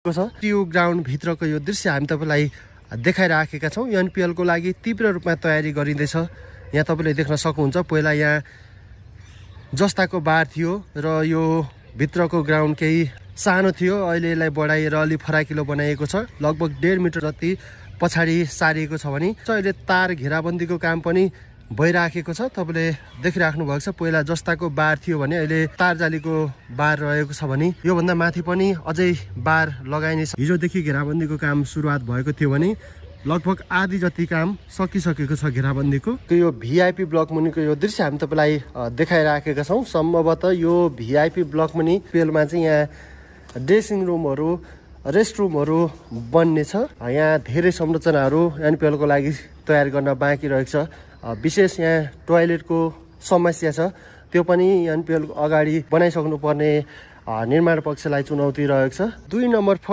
यो ग्राउन्ड भित्रको यो दृश्य हामी तपाईलाई देखाइराखेका छौं। एनपीएल को लागि तीव्र रूपमा तयारी गरिँदैछ। यहाँ तपाईले देख्न सक्नुहुन्छ पहिला यहाँ जस्ताको बार थियो र यो भित्रको ग्राउन्ड केही सानो थियो। अहिले यसलाई बढाएर अलि फराकिलो बनाइएको छ। लगभग 1.5 मिटर जति पछाडी सारिएको छ भने अहिले तार घेराबन्दीको काम पनि भइराखेको छ। तपाईले देखिराख्नु भएको छ पहिला जस्ताको बार थियो भने अहिले तार जालीको बार रहेको छ भने यो भन्दा माथि पनि अझै बार लगाइने छ। हिजोदेखि घेराबन्दीको काम सुरुवात भएको थियो भने लगभग आधी जति काम सकिसकेको छ घेराबन्दीको। यो भिआइपी ब्लक मुनिको यो दृश्य हामी तपाईलाई देखाइराखेका छौं। सम्भवतः यो भिआइपी ब्लक मुनि पेलमा चाहिँ यहाँ ड्रेसिङ रुमहरु रेस्ट रुमहरु बन्ने छ। यहाँ धेरै संरचनाहरु एनपीएल को लागि तयार गर्न बाँकी रहेको छ। विशेष यहाँ टोयलेटको समस्या छ। त्यो पनि एनपीएल अगाडि बनाइसक्नु पर्ने निर्माण पक्षलाई चुनौती रहेको छ। 2 नम्बर